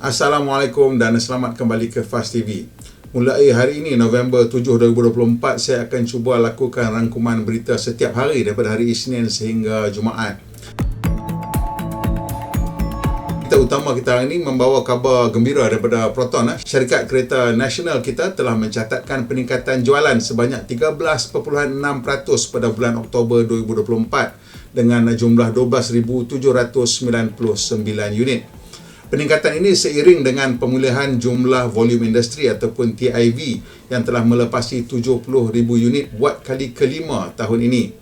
Assalamualaikum dan selamat kembali ke Fast TV. Mulai hari ini, November 7, 2024, saya akan cuba lakukan rangkuman berita setiap hari daripada hari Isnin sehingga Jumaat. Berita utama kita hari ini membawa khabar gembira daripada Proton. Syarikat kereta nasional kita telah mencatatkan peningkatan jualan sebanyak 13.6% pada bulan Oktober 2024 dengan jumlah 12,799 unit. Peningkatan ini seiring dengan pemulihan jumlah volume industri ataupun TIV yang telah melepasi 70,000 unit buat kali kelima tahun ini.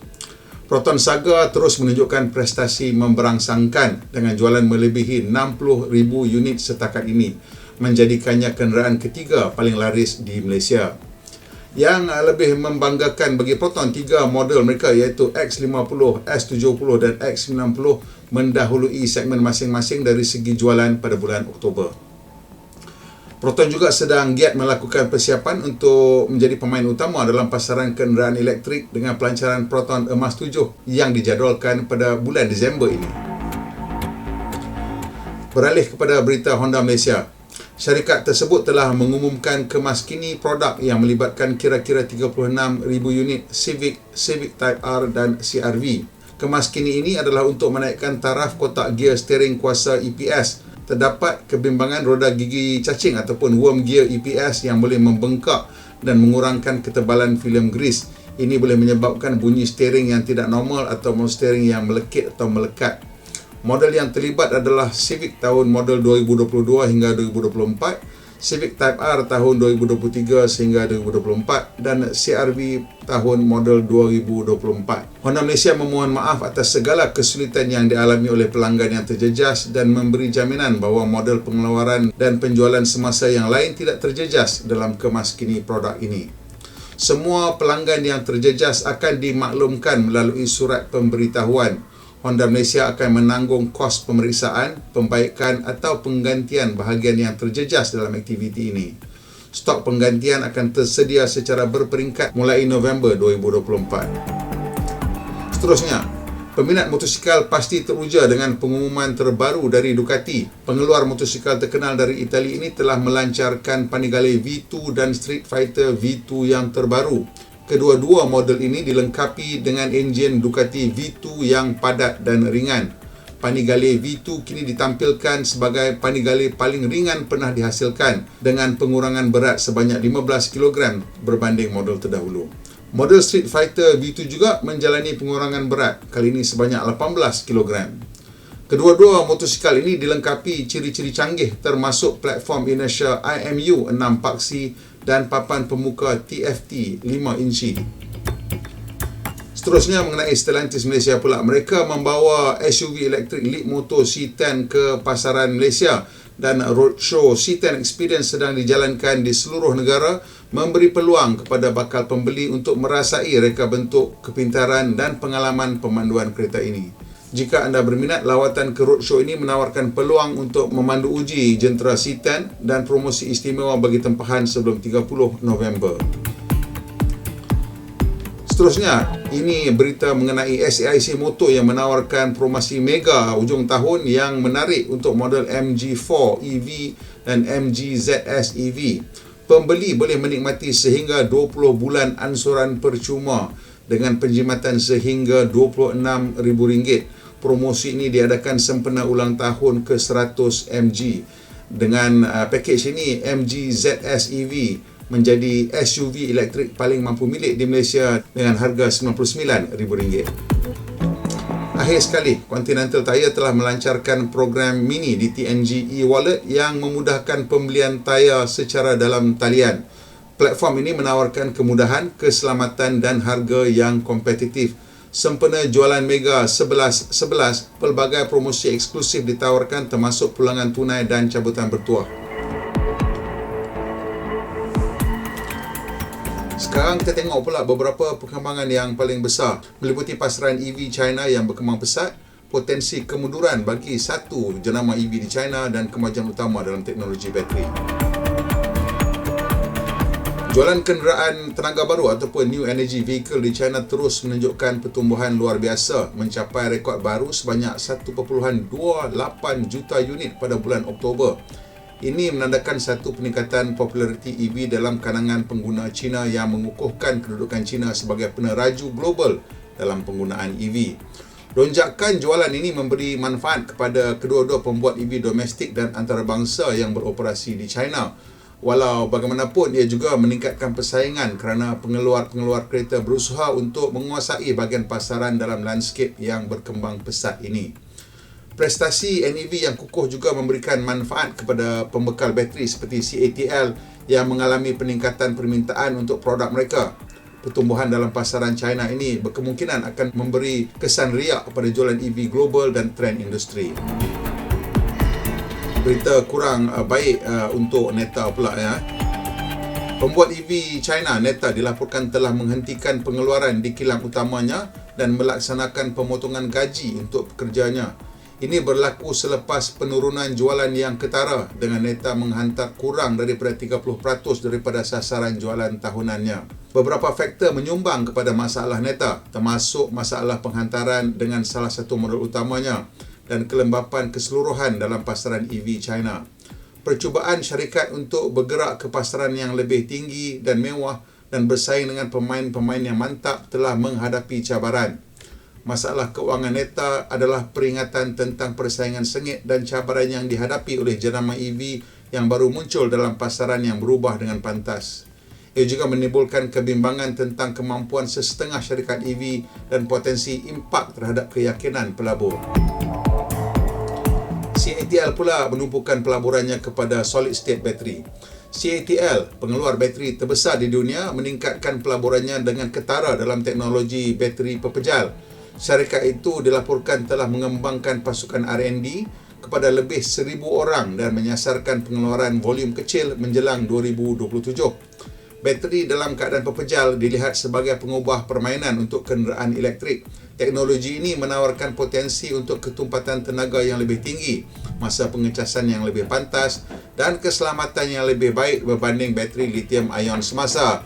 Proton Saga terus menunjukkan prestasi memberangsangkan dengan jualan melebihi 60,000 unit setakat ini, menjadikannya kenderaan ketiga paling laris di Malaysia. Yang lebih membanggakan bagi Proton, 3 model mereka iaitu X50, S70 dan X90 mendahului segmen masing-masing dari segi jualan pada bulan Oktober. Proton juga sedang giat melakukan persiapan untuk menjadi pemain utama dalam pasaran kenderaan elektrik dengan pelancaran Proton Emas 7 yang dijadualkan pada bulan Disember ini. Beralih kepada berita Honda Malaysia. Syarikat tersebut telah mengumumkan kemaskini produk yang melibatkan kira-kira 36,000 unit Civic Type R dan CR-V. Kemaskini ini adalah untuk menaikkan taraf kotak gear steering kuasa EPS. Terdapat kebimbangan roda gigi cacing ataupun worm gear EPS yang boleh membengkak dan mengurangkan ketebalan filem gris. Ini boleh menyebabkan bunyi steering yang tidak normal atau steering yang melekit atau melekat. Model yang terlibat adalah Civic tahun model 2022 hingga 2024, Civic Type R tahun 2023 sehingga 2024 dan CR-V tahun model 2024. Honda Malaysia memohon maaf atas segala kesulitan yang dialami oleh pelanggan yang terjejas dan memberi jaminan bahawa model pengeluaran dan penjualan semasa yang lain tidak terjejas dalam kemaskini produk ini. Semua pelanggan yang terjejas akan dimaklumkan melalui surat pemberitahuan. Honda Malaysia akan menanggung kos pemeriksaan, pembaikan atau penggantian bahagian yang terjejas dalam aktiviti ini. Stok penggantian akan tersedia secara berperingkat mulai November 2024. Seterusnya, peminat motosikal pasti teruja dengan pengumuman terbaru dari Ducati. Pengeluar motosikal terkenal dari Itali ini telah melancarkan Panigale V2 dan Street Fighter V2 yang terbaru. Kedua-dua model ini dilengkapi dengan enjin Ducati V2 yang padat dan ringan. Panigale V2 kini ditampilkan sebagai Panigale paling ringan pernah dihasilkan dengan pengurangan berat sebanyak 15 kg berbanding model terdahulu. Model Street Fighter V2 juga menjalani pengurangan berat, kali ini sebanyak 18 kg. Kedua-dua motosikal ini dilengkapi ciri-ciri canggih termasuk platform inertia IMU 6 paksi dan papan pemuka TFT 5 inci. Seterusnya mengenai Stellantis Malaysia pula, mereka membawa SUV elektrik Leap Motor C10 ke pasaran Malaysia dan roadshow C10 Experience sedang dijalankan di seluruh negara, memberi peluang kepada bakal pembeli untuk merasai reka bentuk, kepintaran dan pengalaman pemanduan kereta ini. Jika anda berminat, lawatan ke roadshow ini menawarkan peluang untuk memandu uji jentera C10 dan promosi istimewa bagi tempahan sebelum 30 November. Seterusnya, ini berita mengenai SAIC Motor yang menawarkan promosi mega hujung tahun yang menarik untuk model MG4 EV dan MG ZS EV. Pembeli boleh menikmati sehingga 20 bulan ansuran percuma dengan penjimatan sehingga RM26,000. Promosi ini diadakan sempena ulang tahun ke-100 MG. Dengan pakej ini, MG ZS EV menjadi SUV elektrik paling mampu milik di Malaysia dengan harga RM99,000. Akhir sekali, Continental Tire telah melancarkan program mini di TNG e-Wallet yang memudahkan pembelian tayar secara dalam talian. Platform ini menawarkan kemudahan, keselamatan dan harga yang kompetitif. Sempena jualan Mega 11.11, pelbagai promosi eksklusif ditawarkan termasuk pulangan tunai dan cabutan bertuah. Sekarang kita tengok pula beberapa perkembangan yang paling besar meliputi pasaran EV China yang berkembang pesat, potensi kemunduran bagi satu jenama EV di China dan kemajuan utama dalam teknologi bateri. Jualan kenderaan tenaga baru ataupun New Energy Vehicle di China terus menunjukkan pertumbuhan luar biasa, mencapai rekod baru sebanyak 1.28 juta unit pada bulan Oktober. Ini menandakan satu peningkatan populariti EV dalam kalangan pengguna China yang mengukuhkan kedudukan China sebagai peneraju global dalam penggunaan EV. Lonjakan jualan ini memberi manfaat kepada kedua-dua pembuat EV domestik dan antarabangsa yang beroperasi di China. Walau bagaimanapun, ia juga meningkatkan persaingan kerana pengeluar-pengeluar kereta berusaha untuk menguasai bahagian pasaran dalam landscape yang berkembang pesat ini. Prestasi NEV yang kukuh juga memberikan manfaat kepada pembekal bateri seperti CATL yang mengalami peningkatan permintaan untuk produk mereka. Pertumbuhan dalam pasaran China ini berkemungkinan akan memberi kesan riak pada jualan EV global dan trend industri. Berita kurang baik untuk NETA pula ya. Pembuat EV China NETA dilaporkan telah menghentikan pengeluaran di kilang utamanya dan melaksanakan pemotongan gaji untuk pekerjanya. Ini berlaku selepas penurunan jualan yang ketara dengan NETA menghantar kurang daripada 30% daripada sasaran jualan tahunannya. Beberapa faktor menyumbang kepada masalah NETA, termasuk masalah penghantaran dengan salah satu model utamanya dan kelembapan keseluruhan dalam pasaran EV China. Percubaan syarikat untuk bergerak ke pasaran yang lebih tinggi dan mewah dan bersaing dengan pemain-pemain yang mantap telah menghadapi cabaran. Masalah keuangan NETA adalah peringatan tentang persaingan sengit dan cabaran yang dihadapi oleh jenama EV yang baru muncul dalam pasaran yang berubah dengan pantas. Ia juga menimbulkan kebimbangan tentang kemampuan sesetengah syarikat EV dan potensi impak terhadap keyakinan pelabur. CATL pula menumpukan pelaburannya kepada solid state battery. CATL, pengeluar bateri terbesar di dunia, meningkatkan pelaburannya dengan ketara dalam teknologi bateri pepejal. Syarikat itu dilaporkan telah mengembangkan pasukan R&D kepada lebih 1,000 orang dan menyasarkan pengeluaran volume kecil menjelang 2027. Bateri dalam keadaan pepejal dilihat sebagai pengubah permainan untuk kenderaan elektrik. Teknologi ini menawarkan potensi untuk ketumpatan tenaga yang lebih tinggi, masa pengecasan yang lebih pantas dan keselamatan yang lebih baik berbanding bateri lithium ion semasa.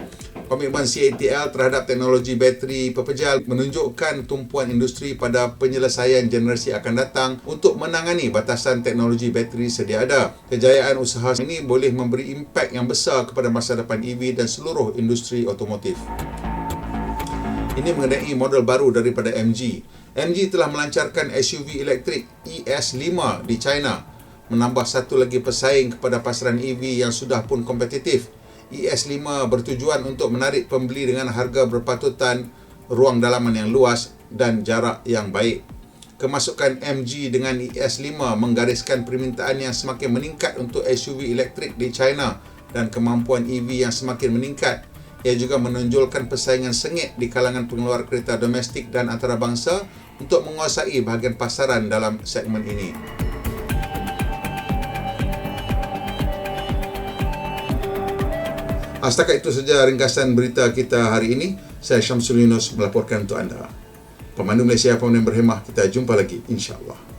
Komitmen CATL terhadap teknologi bateri pepejal menunjukkan tumpuan industri pada penyelesaian generasi akan datang untuk menangani batasan teknologi bateri sedia ada. Kejayaan usaha ini boleh memberi impak yang besar kepada masa depan EV dan seluruh industri otomotif. Ini mengenai model baru daripada MG. MG telah melancarkan SUV elektrik ES5 di China, menambah satu lagi pesaing kepada pasaran EV yang sudah pun kompetitif. ES5 bertujuan untuk menarik pembeli dengan harga berpatutan, ruang dalaman yang luas dan jarak yang baik. Kemasukan MG dengan ES5 menggariskan permintaan yang semakin meningkat untuk SUV elektrik di China dan kemampuan EV yang semakin meningkat. Ia juga menonjolkan persaingan sengit di kalangan pengeluar kereta domestik dan antarabangsa untuk menguasai bahagian pasaran dalam segmen ini. Setakat itu saja ringkasan berita kita hari ini. Saya Syamsul Yunus melaporkan untuk anda. Pemandu Malaysia, Pemandu Berhemah, kita jumpa lagi insya-Allah.